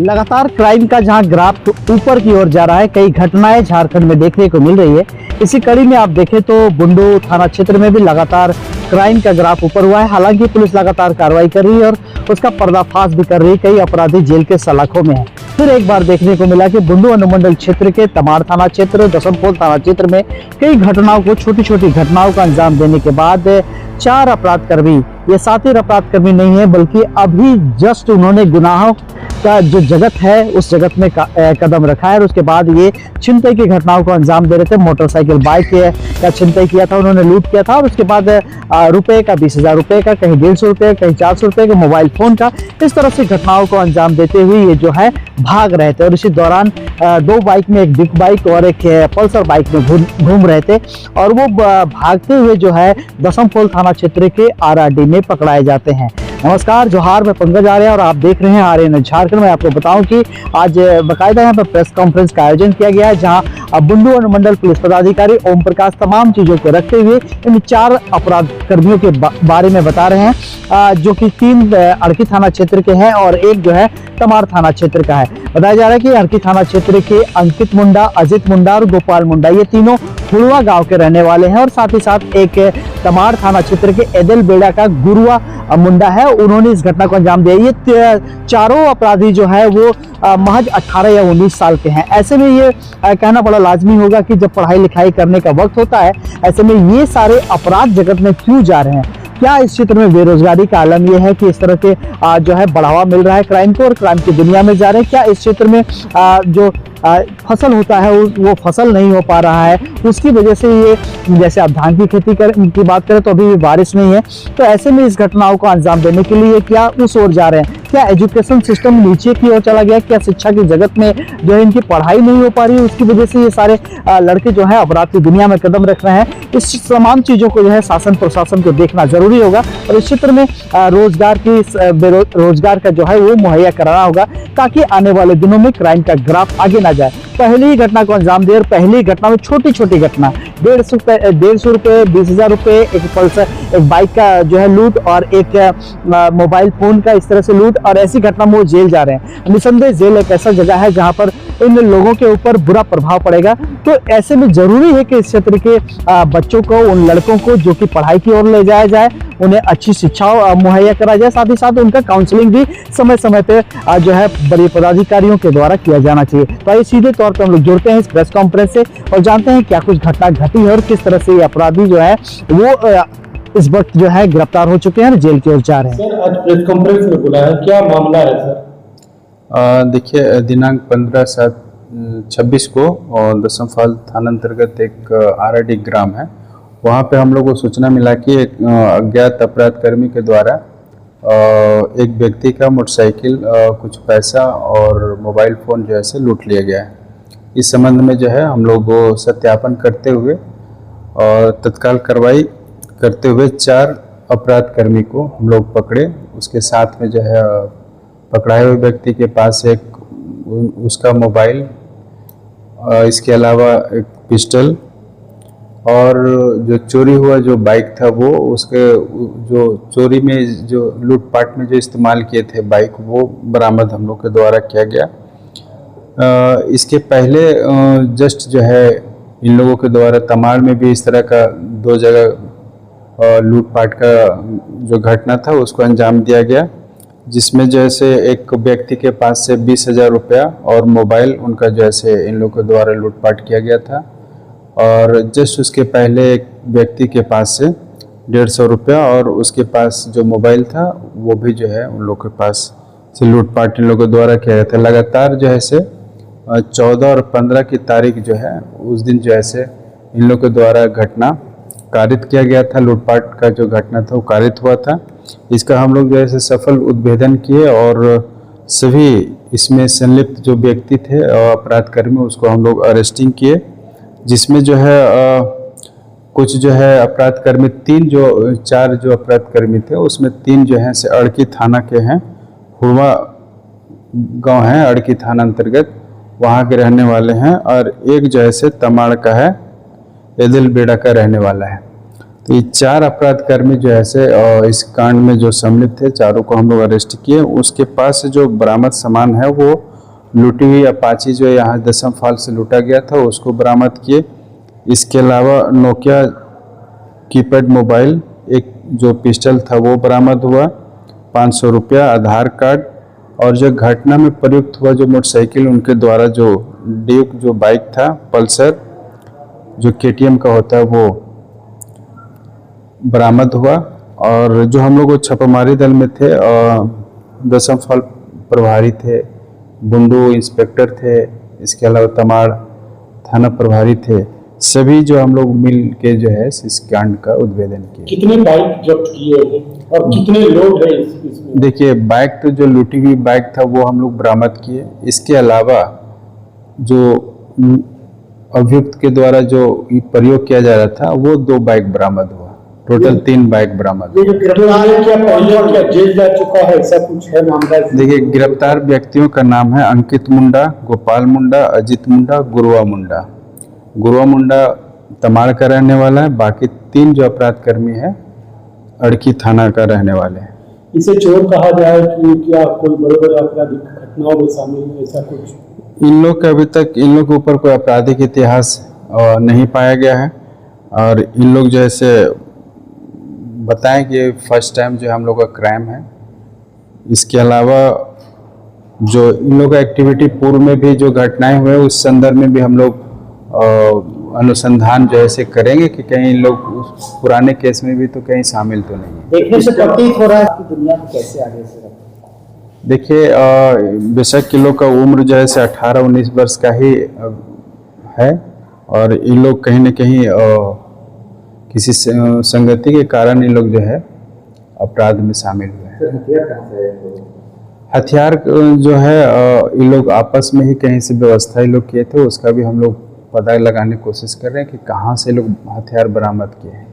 लगातार क्राइम का जहां ग्राफ ऊपर की ओर जा रहा है, कई घटनाएं झारखंड में देखने को मिल रही है। इसी कड़ी में आप देखें तो बुंडू थाना क्षेत्र में भी लगातार क्राइम का ग्राफ ऊपर हुआ है। हालांकि पुलिस लगातार कार्रवाई कर रही है और उसका पर्दाफाश भी कर रही है। कई अपराधी जेल के सलाखों में है। फिर एक बार देखने को मिला कि बुंडू अनुमंडल क्षेत्र के तमाड़ थाना क्षेत्र, दसमपोल थाना क्षेत्र में कई घटनाओं को, छोटी छोटी घटनाओं का अंजाम देने के बाद 4 अपराधकर्मी, ये साथी अपराधकर्मी नहीं है बल्कि अभी जस्ट उन्होंने गुनाहों का जो जगत है उस जगत में कदम रखा है और उसके बाद ये छिनतई की घटनाओं को अंजाम दे रहे थे। मोटरसाइकिल, बाइक का छिनतई किया था, उन्होंने लूट किया था और उसके बाद रुपए का, 20,000 रुपए का, कहीं 150 रुपए, कहीं 400 रुपए का, मोबाइल फोन का, इस तरह से घटनाओं को अंजाम देते हुए ये जो है भाग रहे थे। और इसी दौरान 2 बाइक में, एक बिग बाइक और एक पल्सर बाइक में घूम रहे थे और वो भागते हुए जो है दसमपोल थाना क्षेत्र के RRD में पकड़ाए जाते हैं। नमस्कार, जोहार, मैं पंकज आर्य और आप देख रहे हैं आर्यन झारखंड। मैं आपको बताऊं कि आज बाकायदा यहाँ पर प्रेस कॉन्फ्रेंस का आयोजन किया गया है, जहां बुंडू अनुमंडल पुलिस पदाधिकारी ओम प्रकाश तमाम चीजों को रखते हुए इन 4 अपराध कर्मियों के बारे में बता रहे हैं, जो कि 3 अड़की थाना क्षेत्र के हैं और एक जो है तमाड़ थाना क्षेत्र का है। बताया जा रहा है कि अड़की थाना क्षेत्र के अंकित मुंडा, अजित मुंडा और गोपाल मुंडा, ये तीनों हुड़वा गांव के रहने वाले हैं और साथ ही साथ एक तमाड़ थाना क्षेत्र के एदल बेड़ा का गुरुआ मुंडा है, उन्होंने इस घटना को अंजाम दिया। ये चारों अपराधी जो है वो महज 18 या 19 साल के हैं। ऐसे में ये कहना बड़ा लाजमी होगा कि जब पढ़ाई लिखाई करने का वक्त होता है, ऐसे में ये सारे अपराध जगत में क्यों जा रहे हैं? क्या इस क्षेत्र में बेरोजगारी का आलम यह है कि इस तरह के जो है बढ़ावा मिल रहा है क्राइम को और क्राइम की दुनिया में जा रहे हैं? क्या इस क्षेत्र में जो फसल होता है वो फसल नहीं हो पा रहा है, उसकी वजह से ये, जैसे आप धान की खेती की बात करें तो अभी भी बारिश नहीं है, तो ऐसे में इस घटनाओं को अंजाम देने के लिए क्या उस ओर जा रहे हैं? क्या एजुकेशन सिस्टम नीचे की ओर चला गया? क्या शिक्षा की जगत में जो है इनकी पढ़ाई नहीं हो पा रही है, उसकी वजह से ये सारे लड़के जो है अपराध की दुनिया में कदम रख रहे हैं? इस तमाम चीजों को जो है शासन प्रशासन को देखना जरूरी होगा और इस क्षेत्र में रोजगार का जो है वो मुहैया कराना होगा, ताकि आने वाले दिनों में क्राइम का ग्राफ आगे ना जाए। पहली ही घटना को अंजाम दे और पहली घटना में छोटी छोटी घटना, 150 रुपए, 20,000 रुपए, एक पल्सर, एक बाइक का जो है लूट और एक मोबाइल फोन का इस तरह से लूट, और ऐसी घटना में वो जेल जा रहे हैं। निसंदेह जेल एक ऐसा जगह है जहां पर इन लोगों के ऊपर बुरा प्रभाव पड़ेगा। तो ऐसे में जरूरी है कि इस क्षेत्र के बच्चों को, उन लड़कों को जो कि पढ़ाई की ओर ले जाया जाए, उन्हें अच्छी शिक्षा मुहैया कराया जाए, साथ ही साथ उनका काउंसलिंग भी समय समय पे जो है बड़े पदाधिकारियों के द्वारा किया जाना चाहिए। तो आइए सीधे तौर पर हम लोग जुड़ते हैं इस प्रेस कॉन्फ्रेंस से और जानते हैं क्या कुछ घटना घटी है और किस तरह से ये अपराधी जो है वो इस वक्त जो है गिरफ्तार हो चुके हैं, जेल की ओर जा रहे हैं। सर, आज प्रेस कॉन्फ्रेंस में बुलाया है, क्या मामला है सर? देखिए, दिनांक 15/7/26 को और दसमफाल थाना अंतर्गत एक RRD ग्राम है, वहाँ पे हम लोग को सूचना मिला कि एक अज्ञात अपराधकर्मी के द्वारा एक व्यक्ति का मोटरसाइकिल, कुछ पैसा और मोबाइल फ़ोन जो है से लूट लिया गया है। इस संबंध में जो है हम लोग सत्यापन करते हुए और तत्काल कार्रवाई करते हुए 4 अपराधकर्मी को हम लोग पकड़े। उसके साथ में जो है पकड़ाए हुए व्यक्ति के पास उसका मोबाइल, इसके अलावा एक पिस्टल और जो चोरी हुआ जो बाइक था वो, उसके जो चोरी में जो लूटपाट में जो इस्तेमाल किए थे बाइक, वो बरामद हम लोग के द्वारा किया गया। इसके पहले जस्ट जो है इन लोगों के द्वारा तमाड़ में भी इस तरह का 2 जगह लूटपाट का जो घटना था उसको अंजाम दिया गया, जिसमें जैसे एक व्यक्ति के पास से 20,000 रुपया और मोबाइल उनका जैसे इन लोगों के द्वारा लूटपाट किया गया था। और जस्ट उसके पहले एक व्यक्ति के पास से 150 रुपया और उसके पास जो मोबाइल था वो भी जो है उन लोग के पास से लूटपाट इन लोगों के द्वारा किया गया था। लगातार जो है से 14 और 15 की तारीख जो है उस दिन जो है से इन लोग के द्वारा घटना कारित किया गया था। लूटपाट का जो घटना था वो कारित हुआ था। इसका हम लोग जो है सफल उद्भेदन किए और सभी इसमें संलिप्त जो व्यक्ति थे और अपराधकर्मी, उसको हम लोग अरेस्टिंग किए, जिसमें जो है कुछ जो है अपराधकर्मी 4 जो अपराधकर्मी थे उसमें 3 जो हैं से अड़की थाना के हैं, हुड़वा गांव है अड़की थाना अंतर्गत, वहाँ के रहने वाले हैं, और एक जो है से तमाड़ का है, एदल बेड़ा का रहने वाला है। तो ये 4 अपराधकर्मी जो ऐसे इस कांड में जो सम्मिलित थे, चारों को हम लोग अरेस्ट किए। उसके पास से जो बरामद सामान है वो लूटी हुई अपाची जो यहाँ दसम फाल से लूटा गया था उसको बरामद किए। इसके अलावा नोकिया कीपैड मोबाइल, एक जो पिस्टल था वो बरामद हुआ, 500 रुपया, आधार कार्ड और जो घटना में प्रयुक्त हुआ जो मोटरसाइकिल उनके द्वारा जो ड्यूक जो बाइक था पल्सर जो केटीएम का होता है वो बरामद हुआ। और जो हम लोग छापामारी दल में थे दसम फाल प्रभारी थे, बुंडू इंस्पेक्टर थे, इसके अलावा तमाड़ थाना प्रभारी थे, सभी जो हम लोग मिल के जो है इस कांड का उद्भेदन किए। कितने बाइक जब्त किए हैं और कितने लोग हैं इसमें? देखिए बाइक तो जो लूटी हुई बाइक था वो हम लोग बरामद किए। इसके अलावा जो अभियुक्त के द्वारा जो प्रयोग किया जा रहा था वो 2 बाइक बरामद हुआ, टोटल 3 बाइक बरामद हुआ। गिरफ्तार क्या पहले क्या जेल जा चुका है, ऐसा कुछ है मामला? देखिए गिरफ्तार व्यक्तियों का नाम है अंकित मुंडा, गोपाल मुंडा, अजित मुंडा, गुरुआ मुंडा। गुरुआ मुंडा तमाड़ का रहने वाला है, बाकी 3 जो अपराधकर्मी है अड़की थाना का रहने वाले हैं। इसे चोर कहा जाए कि क्या कोई बड़े बड़े आपराधिक घटनाओं में शामिल है, ऐसा कुछ? इन लोग का अभी तक इन लोग के ऊपर कोई आपराधिक इतिहास नहीं पाया गया है और इन लोग जैसे बताएं कि फर्स्ट टाइम जो हम लोग का क्राइम है। इसके अलावा जो इन लोग का एक्टिविटी पूर्व में भी जो घटनाएं हुए उस संदर्भ में भी हम लोग अनुसंधान जो है करेंगे कि कहीं इन लोग उस पुराने केस में भी तो कहीं शामिल तो नहीं है। देखने से प्रतीत हो रहा है कि दुनिया को कैसे आगे से रखें। देखिए बेशक इन लोग का उम्र जो है 18-19 वर्ष का ही है और इन लोग कहीं न कहीं किसी संगति के कारण इन लोग जो है अपराध में शामिल हुए हैं। हथियार जो है इन लोग आपस में ही कहीं से व्यवस्था ये लोग किए थे, उसका भी हम लोग पता लगाने की कोशिश कर रहे हैं कि कहाँ से लोग हथियार बरामद किए हैं।